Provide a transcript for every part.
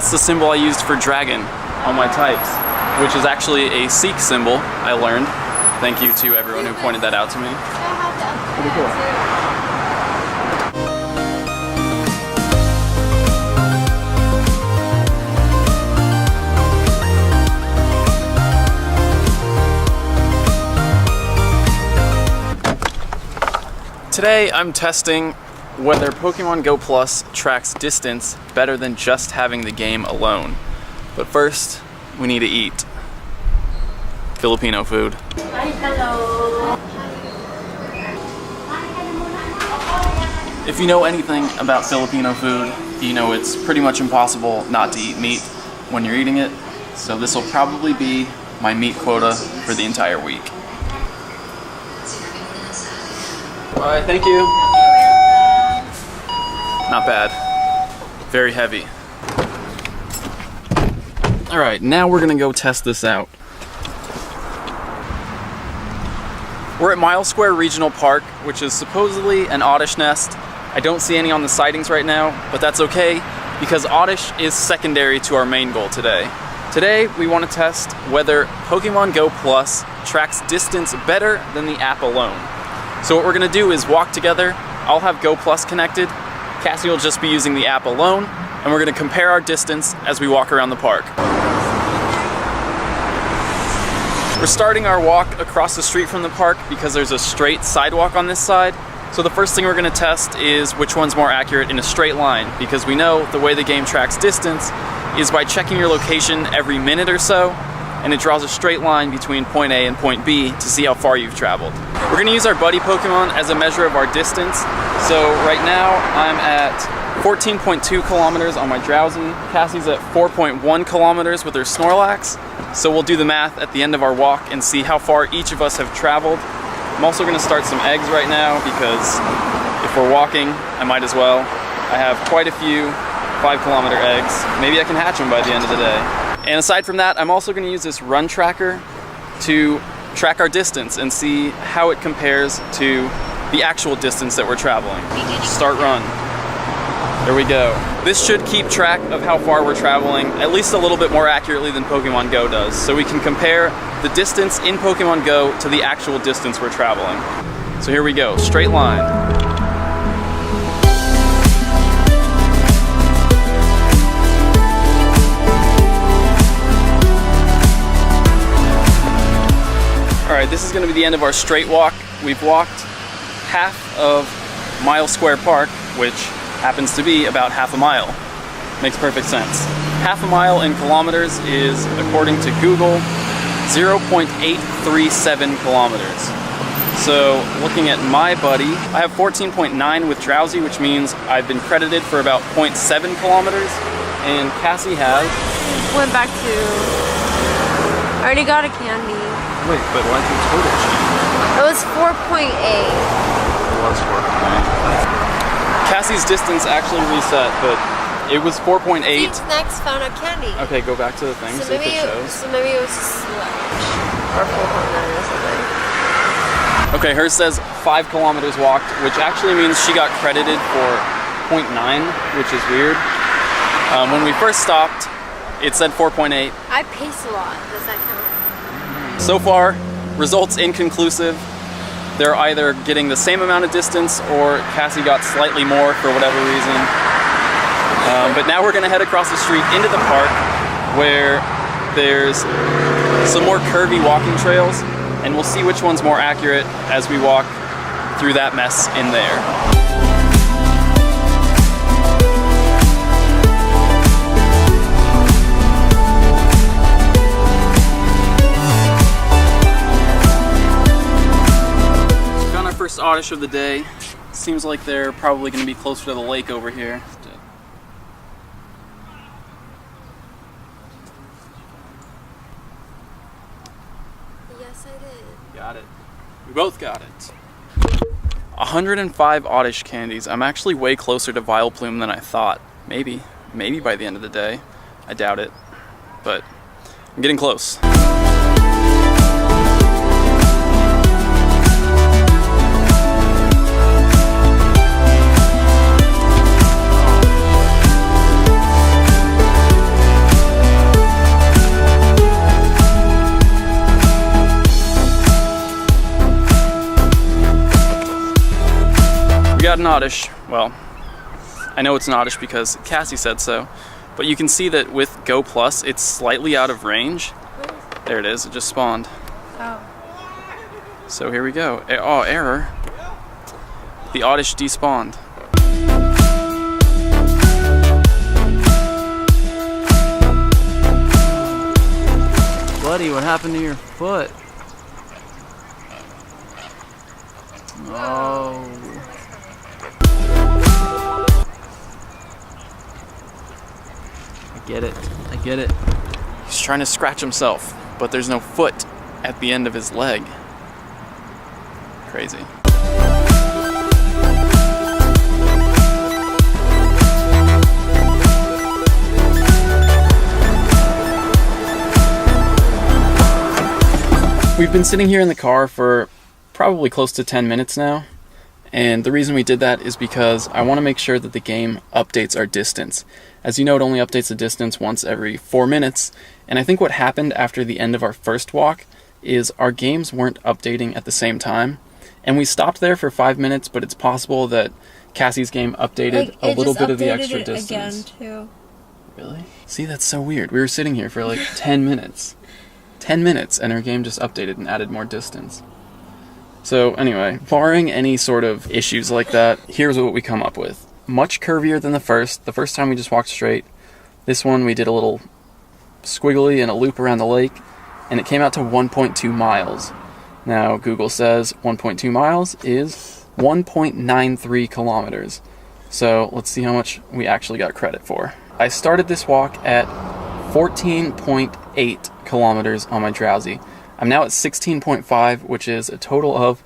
That's the symbol I used for dragon on my types, which is actually a Sikh symbol, I learned. Thank you to everyone who pointed that out to me. Pretty cool. Today I'm testing whether Pokemon GO Plus tracks distance better than just having the game alone. But first, we need to eat Filipino food. Hello. If you know anything about Filipino food, you know it's pretty much impossible not to eat meat when you're eating it. So this will probably be my meat quota for the entire week. Alright, thank you. Not bad. Very heavy. Alright, now we're gonna go test this out. We're at Mile Square Regional Park, which is supposedly an oddish nest. I don't see any on the sightings right now, but that's okay, because oddish is secondary to our main goal today. Today, we want to test whether Pokemon GO Plus tracks distance better than the app alone. So what we're gonna do is walk together. I'll have GO Plus connected. Cassie will just be using the app alone, and we're gonna compare our distance as we walk around the park. We're starting our walk across the street from the park because there's a straight sidewalk on this side. So the first thing we're gonna test is which one's more accurate in a straight line, because we know the way the game tracks distance is by checking your location every minute or so, and it draws a straight line between point A and point B to see how far you've traveled. We're gonna use our buddy Pokemon as a measure of our distance. So right now I'm at 14.2 kilometers on my Drowsy. Cassie's at 4.1 kilometers with her Snorlax. So we'll do the math at the end of our walk and see how far each of us have traveled. I'm also gonna start some eggs right now because if we're walking, I might as well. I have quite a few 5-kilometer eggs. Maybe I can hatch them by the end of the day. And aside from that, I'm also going to use this run tracker to track our distance and see how it compares to the actual distance that we're traveling. Start run. There we go. This should keep track of how far we're traveling, at least a little bit more accurately than Pokemon Go does. So we can compare the distance in Pokemon Go to the actual distance we're traveling. So here we go, straight line. Alright, this is going to be the end of our straight walk. We've walked half of Mile Square Park, which happens to be about half a mile. Makes perfect sense. Half a mile in kilometers is, according to Google, 0.837 kilometers. So, looking at my buddy, I have 14.9 with Drowsy, which means I've been credited for about 0.7 kilometers, and Cassie has... Went back to... I already got a candy. Wait, but why'd your total change? It was 4.8. It was 4.8. Cassie's distance actually reset, but it was 4.8. Next found a candy. Okay, go back to the thing, see if it shows. So maybe it was just or 4.9 or something. Okay, hers says 5 kilometers walked, which actually means she got credited for 0.9, which is weird. When we first stopped, it said 4.8. I pace a lot. Does that count? So far, results inconclusive. They're either getting the same amount of distance or Cassie got slightly more for whatever reason. But now we're gonna head across the street into the park where there's some more curvy walking trails, and we'll see which one's more accurate as we walk through that mess in there. First oddish of the day. Seems like they're probably going to be closer to the lake over here. Yes, I did. Got it. We both got it. 105 oddish candies. I'm actually way closer to Vileplume than I thought. Maybe by the end of the day. I doubt it, but I'm getting close. got an oddish. Well, I know it's an oddish because Cassie said so, but you can see that with Go Plus, it's slightly out of range. There it is, it just spawned. Oh. So here we go. Oh, error. The oddish despawned. Buddy, what happened to your foot? Oh. I get it. I get it. He's trying to scratch himself, but there's no foot at the end of his leg. Crazy. We've been sitting here in the car for probably close to 10 minutes now, and the reason we did that is because I want to make sure that the game updates our distance. As you know, it only updates the distance once every 4 minutes, and I think what happened after the end of our first walk is our games weren't updating at the same time, and we stopped there for 5 minutes, but it's possible that Cassie's game updated a little bit of the extra distance. Again, too. Really? See, that's so weird. We were sitting here for like 10 minutes. 10 minutes, and our game just updated and added more distance. So anyway, barring any sort of issues like that, here's what we come up with. Much curvier than the first. The first time we just walked straight. This one we did a little squiggly and a loop around the lake, and it came out to 1.2 miles. Now Google says 1.2 miles is 1.93 kilometers. So let's see how much we actually got credit for. I started this walk at 14.8 kilometers on my Drowsy. I'm now at 16.5, which is a total of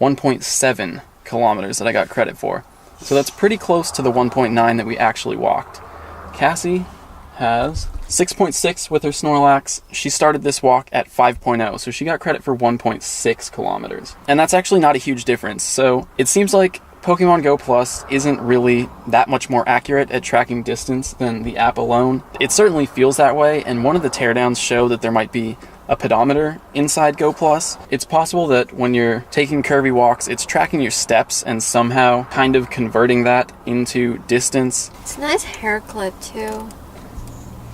1.7 kilometers that I got credit for. So that's pretty close to the 1.9 that we actually walked. Cassie has 6.6 with her Snorlax. She started this walk at 5.0, so she got credit for 1.6 kilometers. And that's actually not a huge difference. So it seems like Pokemon GO Plus isn't really that much more accurate at tracking distance than the app alone. It certainly feels that way, and one of the teardowns show that there might be a pedometer inside Go Plus. It's possible that when you're taking curvy walks, it's tracking your steps and somehow kind of converting that into distance. It's a nice hair clip, too.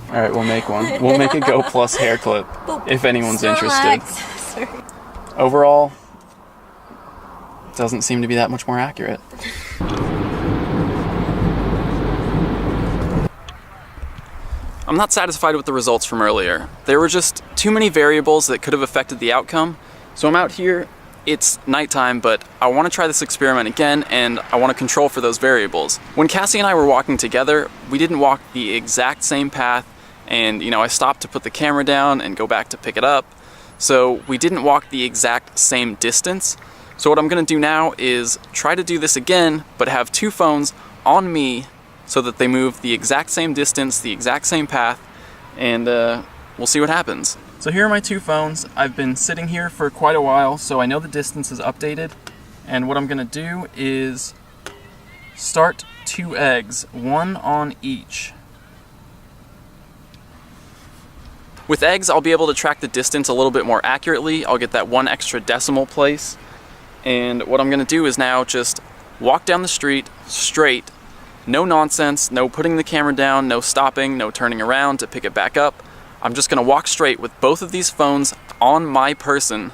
Alright, we'll make one. We'll make a Go Plus hair clip if anyone's interested. Sorry. Overall, doesn't seem to be that much more accurate. I'm not satisfied with the results from earlier. There were just too many variables that could have affected the outcome. So I'm out here, it's nighttime, but I want to try this experiment again, and I want to control for those variables. When Cassie and I were walking together, we didn't walk the exact same path, and I stopped to put the camera down and go back to pick it up. So we didn't walk the exact same distance. So what I'm going to do now is try to do this again, but have two phones on me so that they move the exact same distance, the exact same path, and we'll see what happens. So here are my two phones. I've been sitting here for quite a while, so I know the distance is updated, and what I'm going to do is start 2 eggs, 1 on each. With eggs, I'll be able to track the distance a little bit more accurately. I'll get that 1 extra decimal place. And what I'm gonna do is now just walk down the street straight, no nonsense, no putting the camera down, no stopping, no turning around to pick it back up. I'm just gonna walk straight with both of these phones on my person,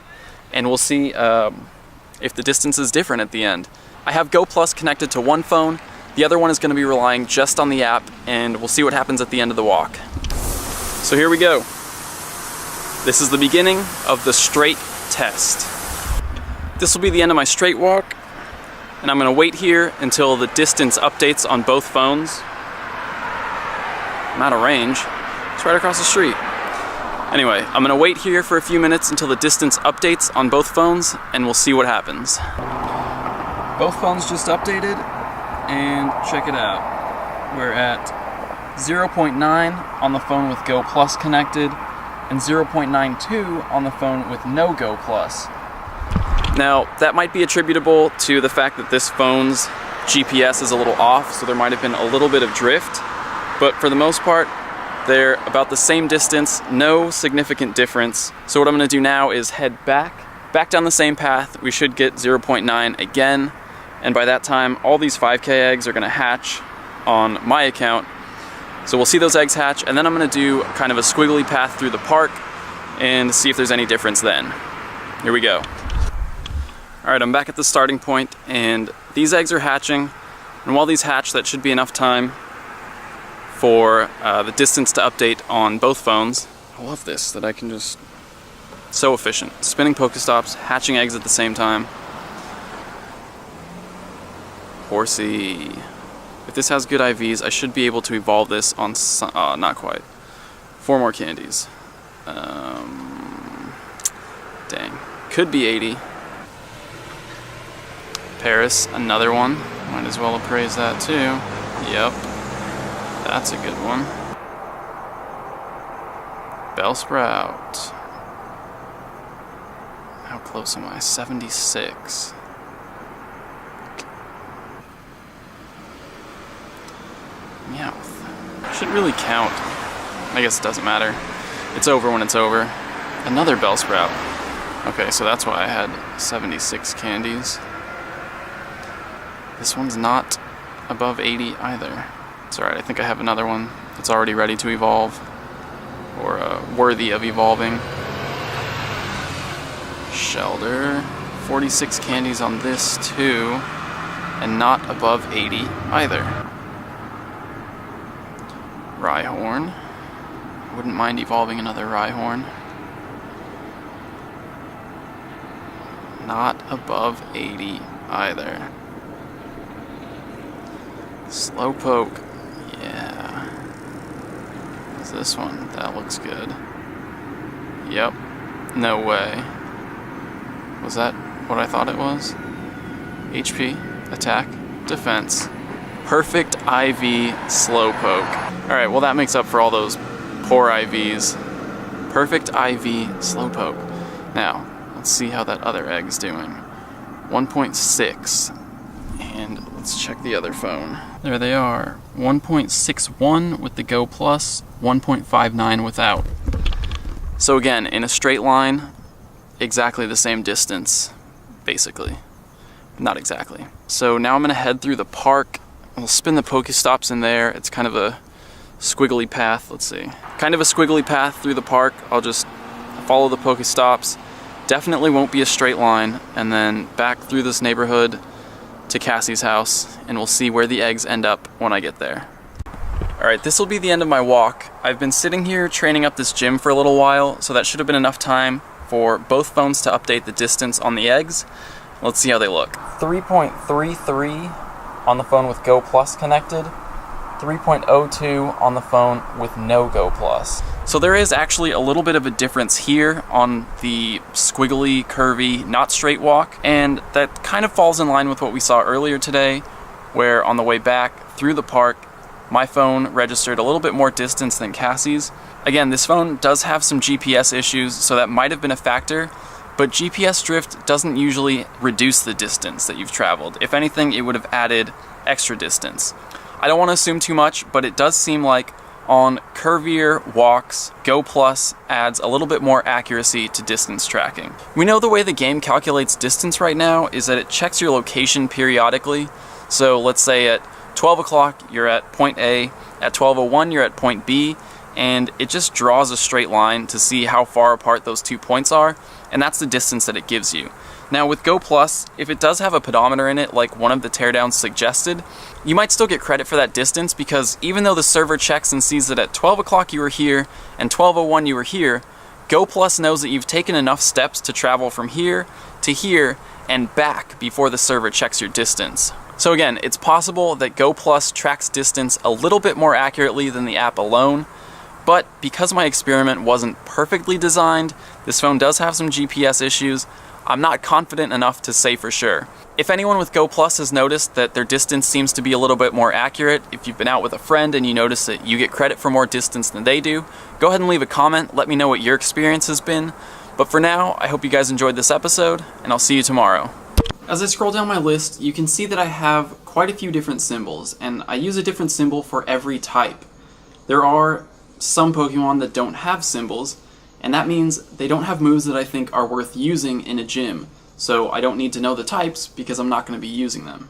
and we'll see if the distance is different at the end. I have Go Plus connected to one phone, the other one is gonna be relying just on the app, and we'll see what happens at the end of the walk. So here we go. This is the beginning of the straight test. This will be the end of my straight walk, and I'm going to wait here until the distance updates on both phones. I'm out of range. It's right across the street. Anyway, I'm going to wait here for a few minutes until the distance updates on both phones, and we'll see what happens. Both phones just updated, and check it out. We're at 0.9 on the phone with Go Plus connected, and 0.92 on the phone with no Go Plus. Now, that might be attributable to the fact that this phone's GPS is a little off, so there might have been a little bit of drift, but for the most part, they're about the same distance, no significant difference. So what I'm going to do now is head back down the same path. We should get 0.9 again, and by that time all these 5K eggs are going to hatch on my account. So we'll see those eggs hatch, and then I'm going to do kind of a squiggly path through the park and see if there's any difference then. Here we go. Alright, I'm back at the starting point, and these eggs are hatching, and while these hatch, that should be enough time for the distance to update on both phones. I love this, that I can just... so efficient. Spinning Pokestops, hatching eggs at the same time. Horsey. If this has good IVs, I should be able to evolve this on not quite. 4 more candies. Dang. Could be 80. Paris, another one. Might as well appraise that too. Yep. That's a good one. Bellsprout. How close am I? 76. Meowth. Should really count. I guess it doesn't matter. It's over when it's over. Another Bellsprout. Okay, so that's why I had 76 candies. This one's not above 80 either. It's alright, I think I have another one that's already ready to evolve. Or worthy of evolving. Shelder. 46 candies on this too. And not above 80 either. Rhyhorn. Wouldn't mind evolving another Rhyhorn. Not above 80 either. Slowpoke. Yeah. What's this one? That looks good. Yep. No way. Was that what I thought it was? HP, attack, defense. Perfect IV Slowpoke. Alright, well that makes up for all those poor IVs. Perfect IV Slowpoke. Now, let's see how that other egg's doing. 1.6. And let's check the other phone. There they are. 1.61 with the Go Plus, 1.59 without. So again, in a straight line, exactly the same distance, basically. Not exactly. So now I'm gonna head through the park. We'll spin the Pokestops in there. It's kind of a squiggly path, let's see. Kind of a squiggly path through the park. I'll just follow the Pokestops. Definitely won't be a straight line, and then back through this neighborhood to Cassie's house, and we'll see where the eggs end up when I get there. Alright, this will be the end of my walk. I've been sitting here training up this gym for a little while, so that should have been enough time for both phones to update the distance on the eggs. Let's see how they look. 3.33 on the phone with Go Plus connected, 3.02 on the phone with no Go Plus. So there is actually a little bit of a difference here on the squiggly, curvy, not straight walk, and that kind of falls in line with what we saw earlier today, where on the way back through the park, my phone registered a little bit more distance than Cassie's. Again, this phone does have some GPS issues, so that might have been a factor, but GPS drift doesn't usually reduce the distance that you've traveled. If anything, it would have added extra distance. I don't want to assume too much, but it does seem like on curvier walks, Go Plus adds a little bit more accuracy to distance tracking. We know the way the game calculates distance right now is that it checks your location periodically. So let's say at 12 o'clock you're at point A, at 12:01 you're at point B, and it just draws a straight line to see how far apart those 2 points are, and that's the distance that it gives you. Now with Go Plus, if it does have a pedometer in it like one of the teardowns suggested, you might still get credit for that distance, because even though the server checks and sees that at 12 o'clock you were here and 12:01 you were here, Go Plus knows that you've taken enough steps to travel from here to here and back before the server checks your distance. So again, it's possible that Go Plus tracks distance a little bit more accurately than the app alone, but because my experiment wasn't perfectly designed, this phone does have some GPS issues, I'm not confident enough to say for sure. If anyone with Go Plus has noticed that their distance seems to be a little bit more accurate, if you've been out with a friend and you notice that you get credit for more distance than they do, go ahead and leave a comment, let me know what your experience has been. But for now, I hope you guys enjoyed this episode, and I'll see you tomorrow. As I scroll down my list, you can see that I have quite a few different symbols, and I use a different symbol for every type. There are some Pokemon that don't have symbols, and that means they don't have moves that I think are worth using in a gym. So I don't need to know the types because I'm not going to be using them.